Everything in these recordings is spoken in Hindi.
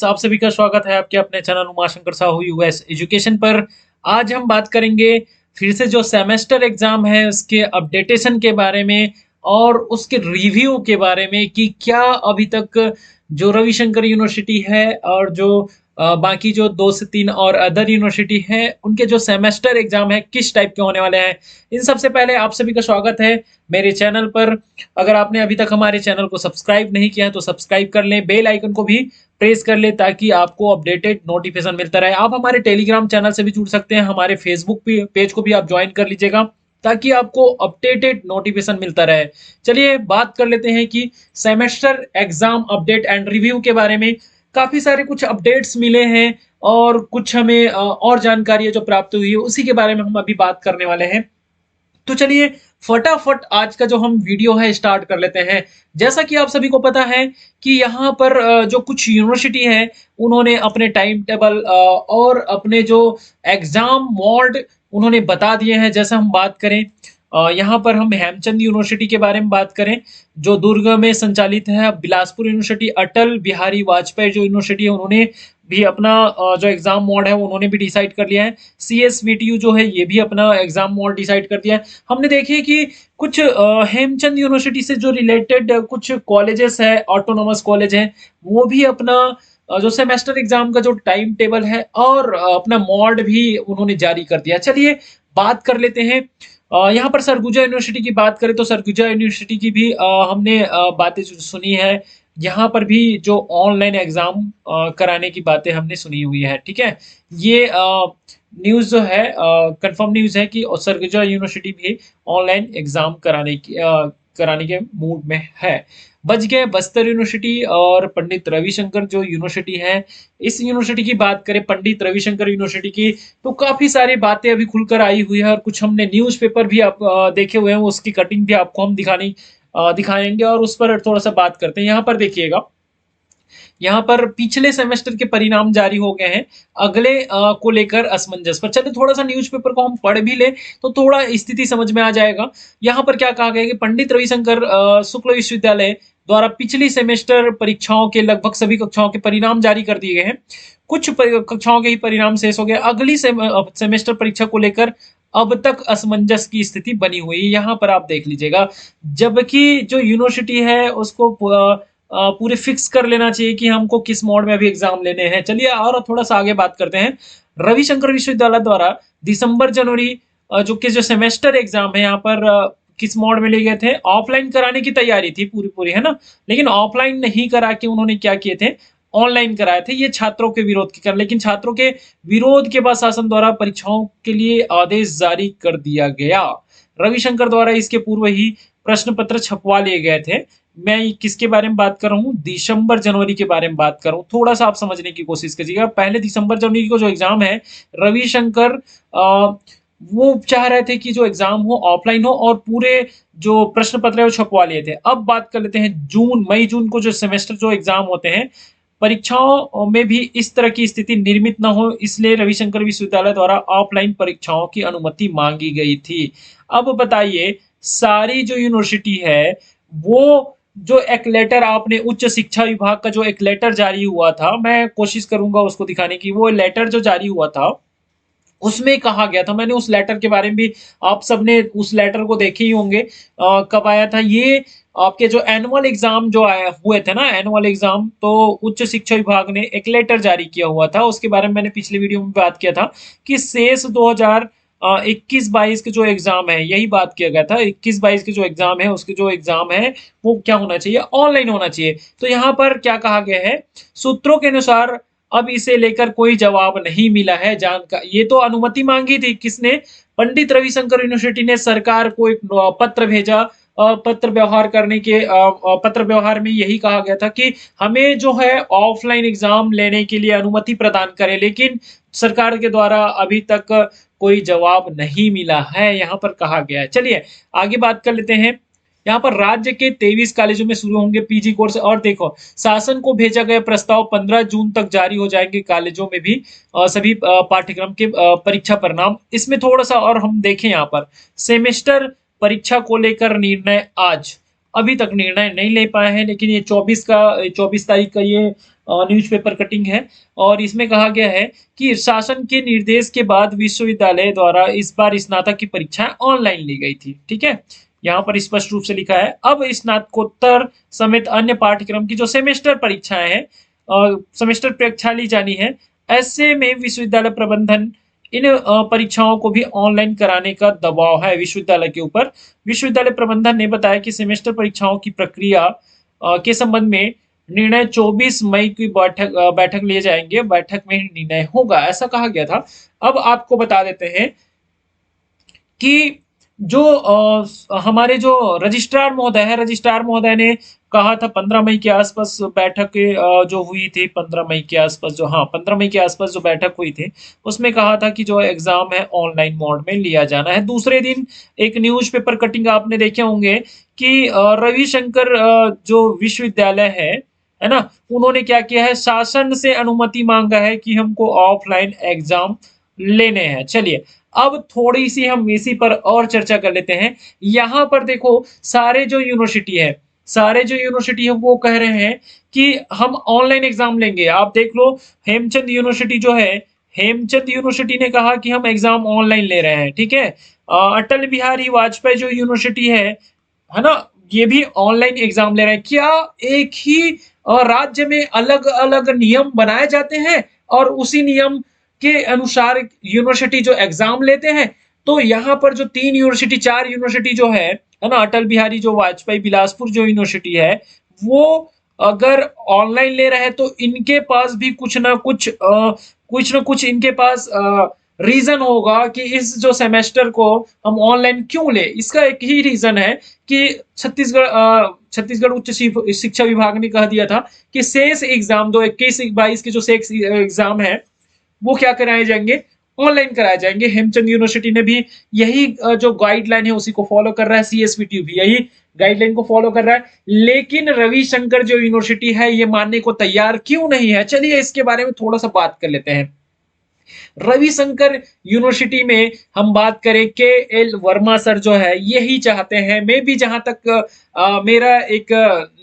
आप सभी का स्वागत है आपके अपने channel Umashankar Sahu US education पर। आज हम बात करेंगे फिर से जो सेमेस्टर एग्जाम है उसके अपडेटेशन के बारे में और उसके रिव्यू के बारे में कि क्या अभी तक जो रविशंकर यूनिवर्सिटी है और जो बाकी जो 2 से 3 और अदर यूनिवर्सिटी है उनके जो सेमेस्टर एग्जाम है किस टाइप के होने वाले हैं। इन सबसे पहले आप सभी का स्वागत है मेरे चैनल पर। अगर आपने अभी तक हमारे चैनल को सब्सक्राइब नहीं किया है तो सब्सक्राइब कर लें, बेल आइकन को भी प्रेस कर ले ताकि आपको अपडेटेड नोटिफिकेशन मिलता रहे। आप हमारे टेलीग्राम चैनल से भी जुड़ सकते हैं, हमारे फेसबुक पेज को भी आप ज्वाइन कर लीजिएगा ताकि आपको अपडेटेड नोटिफिकेशन मिलता रहे। चलिए बात कर लेते हैं कि semester exam update and review के बारे में। काफी सारे कुछ अपडेट्स मिले हैं और कुछ हमें और जानकारी जो प्राप्त हुई है उसी के बारे में हम अभी बात करने वाले हैं। तो चलिए फटाफट आज का जो हम वीडियो है स्टार्ट कर लेते हैं। जैसा कि आप सभी को पता है कि यहाँ पर जो कुछ यूनिवर्सिटी है उन्होंने अपने टाइम टेबल और अपने जो एग्जाम मोड उन्होंने बता दिए हैं। जैसे हम बात करें यहाँ पर हम हेमचंद यूनिवर्सिटी के बारे में बात करें जो दुर्ग में संचालित है। बिलासपुर यूनिवर्सिटी अटल बिहारी वाजपेयी जो यूनिवर्सिटी है उन्होंने भी अपना जो एग्जाम मोड है उन्होंने भी डिसाइड कर लिया है। सीएसवीटीयू जो है ये भी अपना एग्जाम मोड डिसाइड कर दिया है। हमने देखे कि कुछ हेमचंद यूनिवर्सिटी से जो रिलेटेड कुछ कॉलेजेस है, ऑटोनॉमस कॉलेज है, वो भी अपना जो सेमेस्टर एग्जाम का जो टाइम टेबल है और अपना मोड भी उन्होंने जारी कर दिया। चलिए बात कर लेते हैं। यहाँ पर सरगुजा यूनिवर्सिटी की बात करें तो सरगुजा यूनिवर्सिटी की भी हमने बातें जो सुनी है। यहाँ पर भी जो ऑनलाइन एग्जाम कराने की बातें हमने सुनी हुई है। ठीक है, ये न्यूज़ जो है कंफर्म न्यूज़ है कि सरगुजा यूनिवर्सिटी भी ऑनलाइन एग्जाम कराने के मूड में है। बच गए बस्तर यूनिवर्सिटी और पंडित रविशंकर जो यूनिवर्सिटी है। इस यूनिवर्सिटी की बात करें, पंडित रविशंकर यूनिवर्सिटी की, तो काफी सारी बातें अभी खुलकर आई हुई है और कुछ हमने न्यूज़पेपर भी आप देखे हुए हैं, उसकी कटिंग भी आपको हम दिखाएंगे और उस पर थोड़ा सा बात करते हैं। यहाँ पर देखिएगा, यहाँ पर पिछले सेमेस्टर के परिणाम जारी हो गए हैं, अगले को लेकर असमंजस पर। चलिए थोड़ा सा न्यूज़पेपर को हम पढ़ भी ले तो थोड़ा स्थिति समझ में आ जाएगा। यहाँ पर क्या कहा गया है कि पंडित रविशंकर शुक्ल विश्वविद्यालय द्वारा पिछली सेमेस्टर परीक्षाओं के लगभग सभी कक्षाओं के परिणाम जारी कर दिए गए हैं। कुछ कक्षाओं के ही परिणाम शेष हो गए। अगली सेमेस्टर परीक्षा को लेकर अब तक असमंजस की स्थिति बनी हुई है। यहाँ पर आप देख लीजिएगा, जबकि जो यूनिवर्सिटी है उसको पूरे फिक्स कर लेना चाहिए कि हमको किस मोड में अभी एग्जाम लेने हैं। चलिए और थोड़ा सा आगे बात करते हैं। रविशंकर विश्वविद्यालय द्वारा दिसंबर जनवरी जो कि जो सेमेस्टर एग्जाम है यहाँ पर किस मोड में ले गए थे, ऑफलाइन कराने की तैयारी थी पूरी पूरी, है ना, लेकिन ऑफलाइन नहीं करा के उन्होंने क्या किए थे, ऑनलाइन कराए थे। ये छात्रों के विरोध के कारण, लेकिन छात्रों के विरोध के बाद शासन द्वारा परीक्षाओं के लिए आदेश जारी कर दिया गया। रविशंकर द्वारा इसके पूर्व ही प्रश्न पत्र छपवा लिए गए थे। मैं किसके बारे में बात कर रहा हूँ, दिसंबर जनवरी के बारे में बात कर रहा हूँ। थोड़ा सा आप समझने की कोशिश कीजिएगा। पहले दिसंबर जनवरी को जो एग्जाम है, रविशंकर वो चाह रहे थे कि जो एग्जाम हो ऑफलाइन हो और पूरे जो प्रश्न पत्र है वो छपवा लिए थे। अब बात कर लेते हैं जून, मई जून को जो सेमेस्टर जो एग्जाम होते हैं, परीक्षाओं में भी इस तरह की स्थिति निर्मित न हो, इसलिए रविशंकर विश्वविद्यालय द्वारा ऑफलाइन परीक्षाओं की अनुमति मांगी गई थी। अब बताइए, सारी जो यूनिवर्सिटी है वो जो एक लेटर आपने उच्च शिक्षा विभाग का जो एक लेटर जारी हुआ था, मैं कोशिश करूंगा उसको दिखाने की। वो लेटर जो जारी हुआ था उसमें कहा गया था, मैंने उस लेटर के बारे में भी, आप सबने उस लेटर को देखे ही होंगे। कब आया था ये, आपके जो एनुअल एग्जाम जो आए हुए थे ना, एनुअल एग्जाम, तो उच्च शिक्षा विभाग ने एक लेटर जारी किया हुआ था। उसके बारे में मैंने पिछले वीडियो में बात किया था कि शेष 2021-22 के जो एग्जाम है, यही बात किया गया था, 21-22 के जो एग्जाम है उसके जो एग्जाम है वो क्या होना चाहिए, ऑनलाइन होना चाहिए। तो यहाँ पर क्या कहा गया है, सूत्रों के अनुसार अब इसे लेकर कोई जवाब नहीं मिला है। ये तो अनुमति मांगी थी किसने, पंडित रविशंकर यूनिवर्सिटी ने सरकार को एक पत्र भेजा। पत्र व्यवहार करने के पत्र व्यवहार में यही कहा गया था कि हमें जो है ऑफलाइन एग्जाम लेने के लिए अनुमति प्रदान करें, लेकिन सरकार के द्वारा अभी तक कोई जवाब नहीं मिला है, यहाँ पर कहा गया है। चलिए आगे बात कर लेते हैं। यहाँ पर राज्य के 23 कॉलेजों में शुरू होंगे पीजी कोर्स। और देखो, शासन को भेजा गया प्रस्ताव 15 जून तक जारी हो जाएंगे कॉलेजों में भी सभी पाठ्यक्रम के परीक्षा परिणाम। इसमें थोड़ा सा और हम देखें, यहाँ पर सेमेस्टर परीक्षा को लेकर निर्णय आज। अभी तक निर्णय नहीं ले पाए हैं, लेकिन ये 24 तारीख का ये न्यूज़पेपर कटिंग है और इसमें कहा गया है कि शासन के निर्देश के बाद विश्वविद्यालय द्वारा इस बार स्नातक की परीक्षाएं ऑनलाइन ली गई थी। ठीक है? यहाँ पर स्पष्ट रूप से लिखा है, अब स्नातकोत्तर समेत अन्य पाठ्यक्रम की जो सेमेस्टर परीक्षाएं हैं, सेमेस्टर परीक्षा ली जानी है। ऐसे में विश्वविद्यालय प्रबंधन इन परीक्षाओं को भी ऑनलाइन कराने का दबाव है विश्वविद्यालय के ऊपर। विश्वविद्यालय प्रबंधन ने बताया कि सेमेस्टर परीक्षाओं की प्रक्रिया के संबंध में निर्णय 24 मई की बैठक लिए जाएंगे, बैठक में ही निर्णय होगा, ऐसा कहा गया था। अब आपको बता देते हैं कि जो हमारे जो रजिस्ट्रार महोदय है, रजिस्ट्रार महोदय ने कहा था 15 मई के आसपास बैठक जो हुई थी, 15 मई के आसपास जो, हाँ, 15 मई के आसपास जो बैठक हुई थी, उसमें कहा था कि जो एग्जाम है ऑनलाइन मोड में लिया जाना है। दूसरे दिन एक न्यूज़पेपर कटिंग आपने देखे होंगे कि रविशंकर जो विश्वविद्यालय है ना? उन्होंने क्या किया है, शासन से अनुमति मांगा है कि हमको ऑफलाइन एग्जाम लेने हैं। चलिए, अब थोड़ी-सी हम इसी पर और चर्चा कर लेते हैं। यहाँ पर देखो, सारे जो यूनिवर्सिटी है वो कह रहे हैं कि हम ऑनलाइन एग्ज़ाम लेंगे। आप देख लो, हेमचंद यूनिवर्सिटी जो है, हेमचंद यूनिवर्सिटी ने कहा कि हम एग्ज़ाम ऑनलाइन ले रहे हैं, ठीक है? अटल बिहारी वाजपेयी जो यूनिवर्सिटी है ना? ये भी ऑनलाइन एग्ज़ाम ले रहे हैं। क्या एक ही राज्य में अलग-अलग नियम बनाए जाते हैं और उसी नियम के अनुसार यूनिवर्सिटी जो एग्जाम लेते हैं? तो यहाँ पर जो 3 यूनिवर्सिटी 4 यूनिवर्सिटी जो है ना? अटल बिहारी जो वाजपेयी बिलासपुर जो यूनिवर्सिटी है, वो अगर ऑनलाइन ले रहे हैं तो इनके पास भी कुछ ना कुछ इनके पास रीज़न होगा कि इस जो सेमेस्टर को हम ऑनलाइन क्यों लें? इसका एक ही रीज़न है कि छत्तीसगढ़ उच्च शिक्षा विभाग ने कह दिया था कि शेष एग्ज़ाम जो 21-22 के जो शेष एग्ज़ाम है, वो क्या कराए जाएँगे? ऑनलाइन कराए जाएँगे। हेमचंद यूनिवर्सिटी ने भी यही जो गाइडलाइन है उसी को फॉलो कर रहा है, सीएसवीटी भी यही गाइडलाइन को फॉलो कर रहा है। लेकिन रविशंकर जो यूनिवर्सिटी है ये मानने को तैयार क्यों नहीं है? चलिए इसके बारे में थोड़ा-सा बात कर लेते हैं। रविशंकर यूनिवर्सिटी में हम बात करें, के एल वर्मा सर जो है यही चाहते हैं। मैं भी जहाँ तक मेरा एक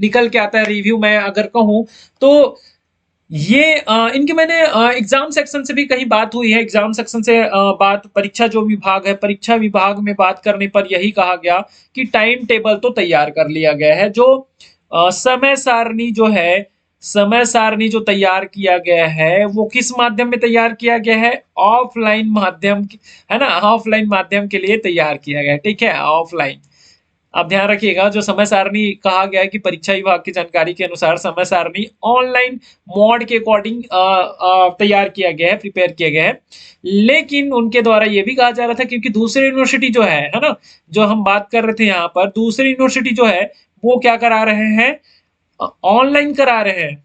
निकल के आता है रिव्यू, मैं अगर कहूँ तो ये इनके मैंने एग्जाम सेक्शन से भी कहीं बात हुई है। एग्जाम सेक्शन से बात, परीक्षा जो विभाग है, परीक्षा विभाग में बात करने पर यही कहा गया कि टाइम टेबल तो तैयार कर लिया गया है। जो समय सारणी जो तैयार किया गया है वो किस माध्यम में तैयार किया गया है? ऑफलाइन माध्यम, है ना? ऑफलाइन माध्यम के लिए तैयार किया गया है, ठीक है? ऑफलाइन। आप ध्यान रखिएगा, जो समय सारणी कहा गया है कि परीक्षा विभाग की जानकारी के अनुसार समय सारणी ऑनलाइन मोड के अकॉर्डिंग तैयार किया गया है, प्रिपेयर किया गया है। लेकिन उनके द्वारा ये भी कहा जा रहा था, क्योंकि दूसरी यूनिवर्सिटी जो है ना? जो हम बात कर रहे थे यहाँ पर, दूसरी यूनिवर्सिटी जो है वो क्या करा रहे हैं? ऑनलाइन करा रहे हैं।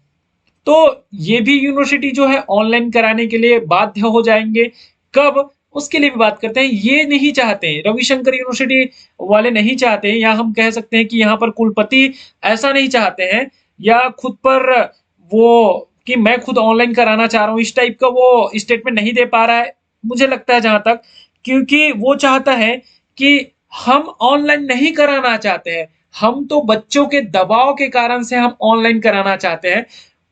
तो ये भी यूनिवर्सिटी जो है ऑनलाइन कराने के लिए बाध्य हो जाएँगे। कब? उसके लिए भी बात करते हैं। ये नहीं चाहते हैं, रविशंकर यूनिवर्सिटी वाले नहीं चाहते हैं, या हम कह सकते हैं कि यहाँ पर कुलपति ऐसा नहीं चाहते हैं, या खुद पर वो कि मैं खुद ऑनलाइन कराना चाह रहा हूँ, इस टाइप का वो स्टेटमेंट नहीं दे पा रहा है, मुझे लगता है जहाँ तक। क्योंकि वो चाहता है कि हम ऑनलाइन नहीं कराना चाहते हैं, हम तो बच्चों के दबाव के कारण से हम ऑनलाइन कराना चाहते हैं।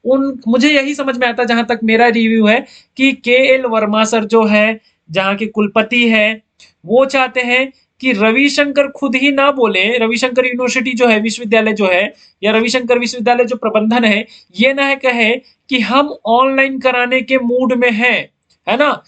उन मुझे यही समझ में आता है, जहाँ तक मेरा रिव्यू है, कि के एल वर्मा सर जो है, जहाँ के कुलपति हैं, वो चाहते हैं कि रविशंकर खुद ही ना बोले, रविशंकर यूनिवर्सिटी जो है, विश्वविद्यालय जो है, या रविशंकर विश्वविद्यालय जो प्रबंधन है, ये ना कहे कि हम ऑनलाइन कराने के मूड में हैं, है ना?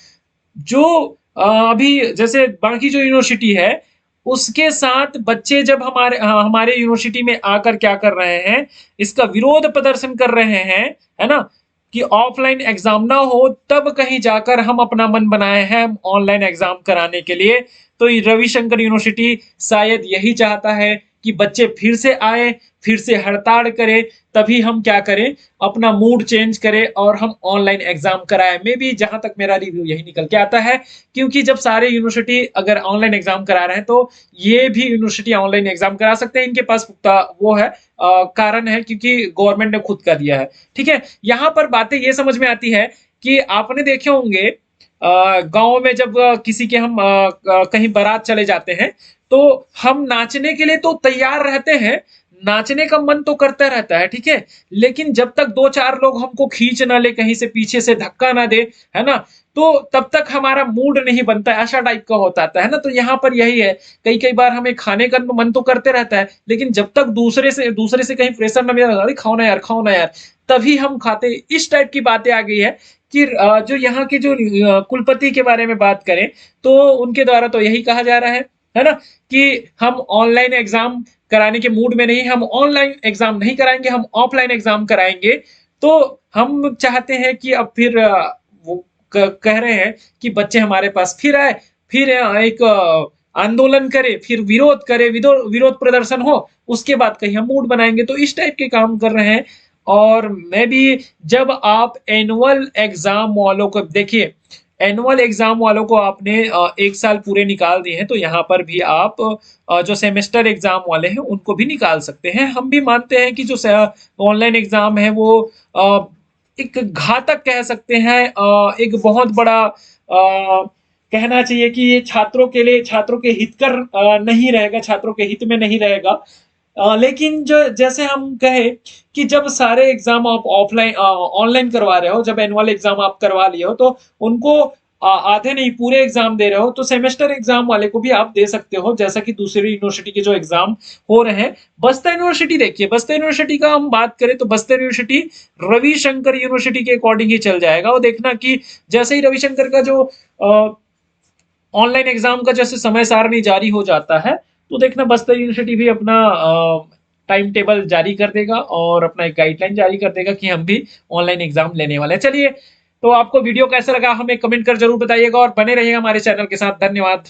जो अभी जैसे बाकी जो यूनिवर्सिटी है, उसके साथ बच्चे जब हमारे यूनिवर्सिटी में आकर क्या कर रहे हैं, इसका विरोध प्रदर्शन कर रहे हैं, है ना? कि ऑफलाइन एग्जाम ना हो, तब कहीं जाकर हम अपना मन बनाए हैं ऑनलाइन एग्जाम कराने के लिए। तो ये रविशंकर यूनिवर्सिटी शायद यही चाहता है कि बच्चे फिर से आए, फिर से हड़ताल करें, तभी हम क्या करें, अपना मूड चेंज करें और हम ऑनलाइन एग्जाम कराएं। मे बी जहां तक मेरा रिव्यू यही निकल के आता है, क्योंकि जब सारे यूनिवर्सिटी अगर ऑनलाइन एग्जाम करा रहे हैं तो ये भी यूनिवर्सिटी ऑनलाइन एग्जाम करा सकते हैं। इनके पास पुख्ता वो है, कारण है, क्योंकि गवर्नमेंट ने खुद कर दिया है। ठीक है, यहाँ पर बातें ये समझ में आती है कि आपने देखे होंगे गांव में जब किसी के हम कहीं बारात चले जाते हैं, तो हम नाचने के लिए तो तैयार रहते हैं, नाचने का मन तो करता रहता है, ठीक है? लेकिन जब तक 2-4 लोग हमको खींच ना ले, कहीं से पीछे से धक्का ना दे, है ना? तो तब तक हमारा मूड नहीं बनता है, ऐसा टाइप का होता आता है ना? तो यहाँ पर यही है, कई-कई बार हमें खाने का मन तो करते रहता है, लेकिन जब तक दूसरे से कहीं प्रेशर ना मिला, "अरे खाओ ना यार", तभी हम खाते हैं। इस टाइप की बातें आ गई है कि जो यहाँ के जो कुलपति के बारे में बात करें, तो उनके द्वारा तो यही कहा जा रहा है ना? कि हम ऑनलाइन एग्ज़ाम कराने के मूड में नहीं, हम ऑनलाइन एग्ज़ाम नहीं कराएँगे, हम ऑफलाइन एग्ज़ाम कराएँगे। तो हम चाहते हैं कि अब फिर वो कह रहे हैं कि बच्चे हमारे पास फिर आए, फिर एक आंदोलन करें, फिर विरोध करें, विरोध प्रदर्शन हो, उसके बाद कहीं हम मूड बनाएँगे। तो इस टाइप के काम कर रहे हैं और मैं भी जब आप एनुअल एग्ज़ाम वालों को देखिए, एनुअल एग्ज़ाम वालों को आपने 1 साल पूरे निकाल दिए हैं, तो यहाँ पर भी आप जो सेमेस्टर एग्ज़ाम वाले हैं, उनको भी निकाल सकते हैं। हम भी मानते हैं कि जो ऑनलाइन एग्ज़ाम है वो अ, एक घातक कह सकते हैं, एक बहुत बड़ा कहना चाहिए कि ये छात्रों के लिए छात्रों के हितकर नहीं रहेगा, छात्रों के हित में नहीं रहेगा। लेकिन जो जैसे हम कहें कि जब सारे एग्ज़ाम आप ऑनलाइन करवा रहे हो, जब एनुअल एग्ज़ाम आप करवा लिए हो, तो उनको आधे नहीं पूरे एग्ज़ाम दे रहे हो, तो सेमेस्टर एग्ज़ाम वाले को भी आप दे सकते हो, जैसा कि दूसरी यूनिवर्सिटी के जो एग्ज़ाम हो रहे हैं। बस्तर यूनिवर्सिटी देखिए, बस्तर यूनिवर्सिटी का हम बात करें तो बस्तर यूनिवर्सिटी रविशंकर यूनिवर्सिटी के अकॉर्डिंग ही चल जाएगा। और देखना कि जैसे ही रविशंकर का जो ऑनलाइन एग्ज़ाम का जैसे समय सारणी जारी हो जाता है, तो देखना बस्तर यूनिवर्सिटी भी अपना टाइम टेबल जारी कर देगा और अपना एक गाइडलाइन जारी कर देगा कि हम भी ऑनलाइन एग्ज़ाम लेने वाले हैं। चलिए, तो आपको वीडियो कैसा लगा हमें कमेंट कर ज़रूर बताइएगा और बने रहिएगा हमारे चैनल के साथ। धन्यवाद।